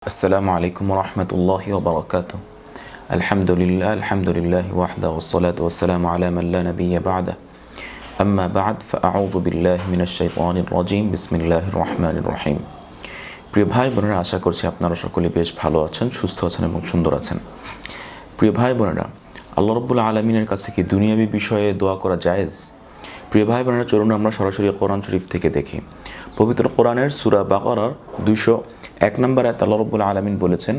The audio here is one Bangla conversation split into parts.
assalamualaikum warahmatullahi wabarakatuh. Alhamdulillahi wahda wassalatu wassalamu ala man la nabiyya ba'da. Amma ba'd fa a'udhu billahi minash shaitanir rajim. Bismillahir rahmanir rahim. প্রিয় ভাই বোনেরা, আশা করছি আপনারা সকলে বেশ ভালো আছেন, সুস্থ আছেন এবং সুন্দর আছেন। প্রিয় ভাই বোনেরা, আল্লাহ রাব্বুল আলামিনের কাছে কি দুনিয়াবি বিষয়ে দোয়া করা জায়েজ? প্রিয় ভাই বোনেরা, চলুন আমরা সরাসরি কোরআন শরীফ থেকে দেখি। পবিত্র কোরআনের সূরা বাকারার 201 নম্বর আয়াতে আল্লাহ রাব্বুল আলামিন বলেছেন,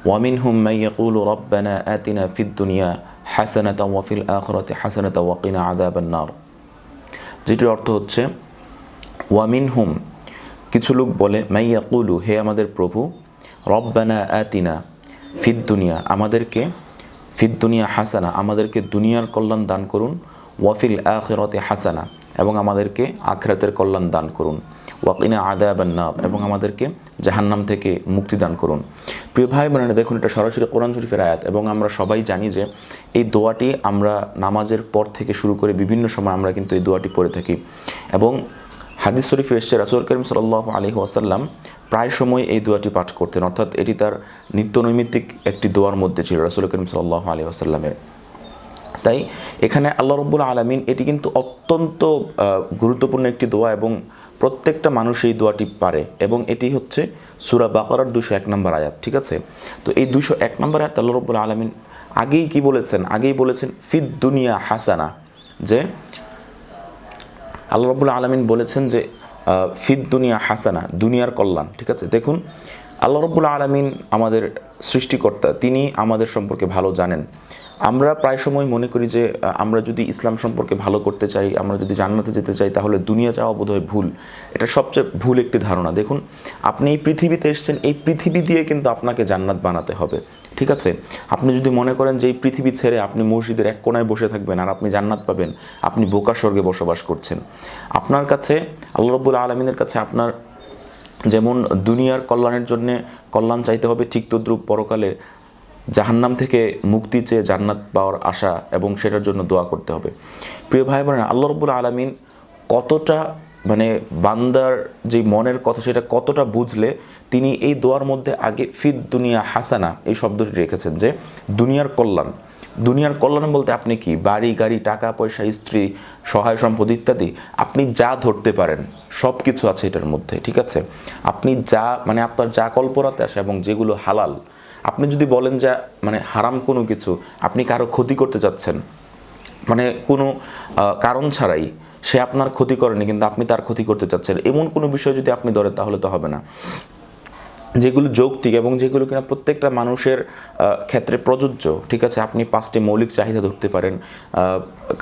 ওয়ামিনহুম মান ইয়াকুলু রাব্বানা আতিনা ফিদ দুনিয়া হাসানাতাও ওয়া ফিল আখিরাতি হাসানাতাও ওয়া কিনা আযাবান নার। যেটির অর্থ হচ্ছে, ওয়ামিনহুম কিছু লোক বলে, মান ইয়াকুলু হে আমাদের প্রভু, রব্বানা আতিনা ফিদ দুনিয়া আমাদেরকে, ফিদ দুনিয়া হাসানা আমাদেরকে দুনিয়ার কল্যাণ দান করুন, ওয়াফিল আখিরাতি হাসানা এবং আমাদেরকে আখিরাতের কল্যাণ দান করুন, ওয়াকিনা আযাবান নার এবং আমাদেরকে জাহান্নাম থেকে মুক্তি দান করুন। প্রিয় ভাই বোনেরা, দেখুন এটা সরাসরি কোরআন শরীফের আয়াত এবং আমরা সবাই জানি যে এই দোয়াটি আমরা নামাজের পর থেকে শুরু করে বিভিন্ন সময় আমরা কিন্তু এই দোয়াটি পড়ে থাকি এবং হাদিস শরীফে এসেছে রাসূল করিম সাল্লাল্লাহু আলাইহি ওয়াসাল্লাম প্রায় সময় এই দোয়াটি পাঠ করতেন, অর্থাৎ এটি তার নিত্য নৈমিত্তিক একটি দোয়ার মধ্যে ছিল রাসূল করিম সাল্লাল্লাহু আলাইহি ওয়াসাল্লামের। তাই এখানে আল্লাহ রাব্বুল আলামিন এটি কিন্তু অত্যন্ত গুরুত্বপূর্ণ একটি দোয়া এবং প্রত্যেকটা মানুষ এই দোয়াটি পারে এবং এটি হচ্ছে সূরা বাকারার 201 নম্বর আয়াত। ঠিক আছে, তো এই 201 নম্বর আয়াত আল্লাহ রাব্বুল আলামিন আগেই কি বলেছেন? আগেই বলেছেন ফিদ দুনিয়া হাসানা, যে আল্লাহ রাব্বুল আলামিন বলেছেন যে ফিদ দুনিয়া হাসানা, দুনিয়ার কল্যাণ। ঠিক আছে, দেখুন আল্লাহ রাব্বুল আলামিন আমাদের সৃষ্টিকর্তা, তিনি আমাদের সম্পর্কে ভালো জানেন। আমরা প্রায় সময় মনে করি যে আমরা যদি ইসলাম সম্পর্কে ভালো করতে চাই, আমরা যদি জান্নাতে যেতে চাই, তাহলে দুনিয়া চাওয়া বোধহয় ভুল। এটা সবচেয়ে ভুল একটি ধারণা। দেখুন, আপনি এই পৃথিবীতে এসেছেন, এই পৃথিবী দিয়ে কিন্তু আপনাকে জান্নাত বানাতে হবে। ঠিক আছে, আপনি যদি মনে করেন যে এই পৃথিবী ছেড়ে আপনি মসজিদের এক কোনায় বসে থাকবেন আর আপনি জান্নাত পাবেন, আপনি বোকা স্বর্গে বসবাস করছেন। আপনার কাছে আল্লাহ রাব্বুল আলামিনের কাছে আপনার যেমন দুনিয়ার কল্যাণের জন্যে কল্যাণ চাইতে হবে, ঠিক তদ্রূপ পরকালে জাহান্নাম থেকে মুক্তি চেয়ে জান্নাত পাওয়ার আশা এবং সেটার জন্য দোয়া করতে হবে। প্রিয় ভাই বোনেরা, আল্লাহ রাব্বুল আলামিন কতটা বান্দার যে মনের কথা সেটা কতটা বুঝলে তিনি এই দোয়ার মধ্যে আগে ফিদ দুনিয়া হাসানা এই শব্দটি রেখেছেন, যে দুনিয়ার কল্যাণ। দুনিয়ার কল্যাণ বলতে আপনি কি বাড়ি গাড়ি, টাকা পয়সা, স্ত্রী, সহায় সম্পদ ইত্যাদি আপনি যা ধরতে পারেন সব কিছু আছে এটার মধ্যে। ঠিক আছে, আপনি যা আপনার যা কল্পনাতে আসে এবং যেগুলো হালাল, আপনি যদি বলেন যে হারাম কোনো কিছু আপনি কারো ক্ষতি করতে চাচ্ছেন, কোনো কারণ ছাড়াই, সে আপনার ক্ষতি করেনি কিন্তু আপনি তার ক্ষতি করতে চাচ্ছেন, এমন কোনো বিষয় যদি আপনি ধরেন তাহলে তো হবে না। যেগুলো যৌক্তিক এবং যেগুলো কিনা প্রত্যেকটা মানুষের ক্ষেত্রে প্রযোজ্য। ঠিক আছে, আপনি 5টি মৌলিক চাহিদা ধরতে পারেন।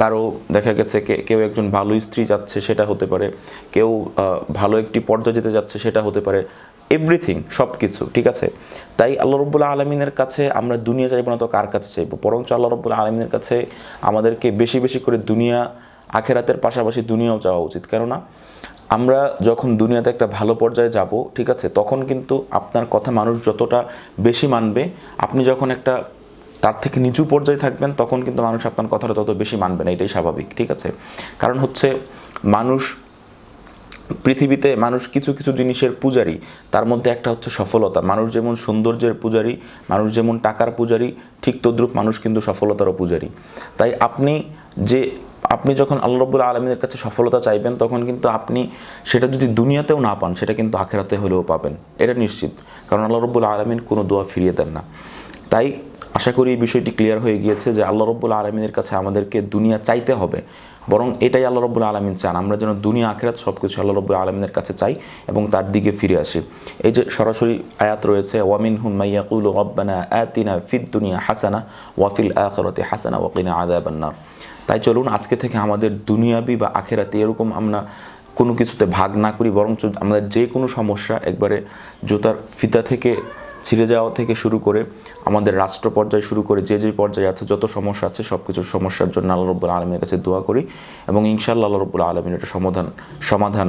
কারো দেখা গেছে কেউ একজন ভালো স্ত্রী চাচ্ছে, সেটা হতে পারে। কেউ ভালো একটি পর্যায়ে যেতে যাচ্ছে, সেটা হতে পারে। এভরিথিং, সব কিছু। ঠিক আছে, তাই আল্লাহ রাব্বুল আলামিনের কাছে আমরা দুনিয়া চাইব না তো কার কাছে চাইব? বরঞ্চ আল্লাহ রাব্বুল আলামিনের কাছে আমাদেরকে বেশি বেশি করে দুনিয়া আখিরাতের পাশাপাশি দুনিয়াও চাওয়া উচিত। কেননা আমরা যখন দুনিয়াতে একটা ভালো পর্যায়ে যাব, ঠিক আছে, তখন কিন্তু আপনার কথা মানুষ যতটা বেশি মানবে, আপনি যখন একটা তার থেকে নিচু পর্যায়ে থাকবেন তখন কিন্তু মানুষ আপনার কথাটা তত বেশি মানবে না। এটাই স্বাভাবিক। ঠিক আছে, কারণ হচ্ছে পৃথিবীতে মানুষ কিছু কিছু জিনিসের পূজারী। তার মধ্যে একটা হচ্ছে সফলতা। মানুষ যেমন সৌন্দর্যের পূজারী, মানুষ যেমন টাকার পূজারী, ঠিক তদ্রূপ মানুষ কিন্তু সফলতারও পূজারী। তাই আপনি যখন আল্লাহ রাব্বুল আলামিনের কাছে সফলতা চাইবেন, তখন কিন্তু আপনি সেটা যদি দুনিয়াতেও না পান, সেটা কিন্তু আখিরাতে হলেও পাবেন, এটা নিশ্চিত। কারণ আল্লাহ রাব্বুল আলামিন কোনো দোয়া ফিরিয়ে দেন না। তাই আশা করি এই বিষয়টি ক্লিয়ার হয়ে গিয়েছে যে আল্লাহ রাব্বুল আলামিনের কাছে আমাদেরকে দুনিয়া চাইতে হবে, বরং এটাই আল্লাহ রাব্বুল আলামিন চান আমরা যেন দুনিয়া আখিরাত সব কিছু আল্লাহ রাব্বুল আলামিনের কাছে চাই এবং তার দিকে ফিরে আসি। এই যে সরাসরি আয়াত রয়েছে, ওয়ামিনহুম মান ইয়াকুলু রাব্বানা আতিনা ফিদ দুনিয়া হাসানা ওয়া ফিল আখিরাতি হাসানা ওয়া কিনা আযাবান নার। তাই চলুন আজকে থেকে আমাদের দুনিয়াবি বা আখিরাতি এরকম আমরা কোনো কিছুতে ভাগ না করি, বরং আমাদের যে কোনো সমস্যা, একবারে জুতার ফিতা থেকে ছিঁড়ে যাওয়া থেকে শুরু করে আমাদের রাষ্ট্র পর্যায়ে শুরু করে যে পর্যায়ে আছে, যত সমস্যা আছে সব কিছুর সমস্যার জন্য আল্লাহ রাব্বুল আলামিনের কাছে দোয়া করি এবং ইনশাআল্লাহ আল্লাহ রাব্বুল আলামিন এটা সমাধান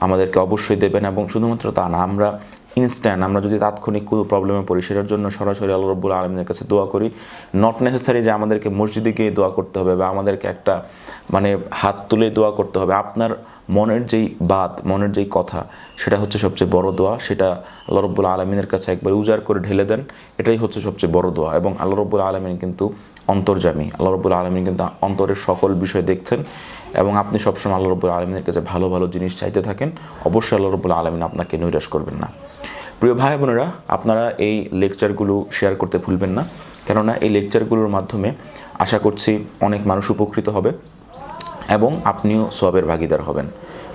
আমাদেরকে অবশ্যই দেবেন। এবং শুধুমাত্র তা না, আমরা ইনস্ট্যান্ট, আমরা যদি তাৎক্ষণিক কোনো প্রবলেমে পড়ি সেটার জন্য সরাসরি আল্লাহ রাব্বুল আলামিনের কাছে দোয়া করি। নট নেসেসারি যে আমাদেরকে মসজিদে গিয়ে দোয়া করতে হবে বা আমাদেরকে একটা মানে হাত তুলে দোয়া করতে হবে। আপনার মনের যেই বাত, মনের যেই কথা, সেটা হচ্ছে সবচেয়ে বড় দোয়া। সেটা আল্লাহ রাব্বুল আলামিনের কাছে একবার উজাড় করে ঢেলে দেন, এটাই হচ্ছে সবচেয়ে বড় দোয়া। এবং আল্লাহ রাব্বুল আলামিন কিন্তু অন্তর্যামী, আল্লাহ রাব্বুল আলামিন কিন্তু অন্তরের সকল বিষয় দেখছেন এবং আপনি সবসময় আল্লাহ রাব্বুল আলামিনের কাছে ভালো ভালো জিনিস চাইতে থাকেন, অবশ্যই আল্লাহ রাব্বুল আলামিন আপনাকে নৈরাশ করবেন না। প্রিয় ভাই বোনেরা, আপনারা এই লেকচারগুলো শেয়ার করতে ভুলবেন না, কেননা এই লেকচারগুলোর মাধ্যমে আশা করছি অনেক মানুষ উপকৃত হবে এবং আপনিও সওয়াবের ভাগীদার হবেন।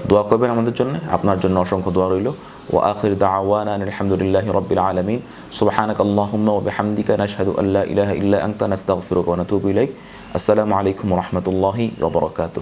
দোয়া করবেন আমাদের জন্য, আপনার জন্য অসংখ্য দোয়া রইল। ওয়া আখির দাওয়ানা আলহামদুলিল্লাহি রাব্বিল আলামিন। সুবহানাকাল্লাহুম্মা ওয়া বিহামদিকা নাশহাদু আল্লা ইলাহা ইল্লা আনতা নাস্তাগফিরুকা ওয়া নাতুবু ইলাইক। আসসালামু আলাইকুম ওয়া রাহমাতুল্লাহি ওয়া বারাকাতুহু।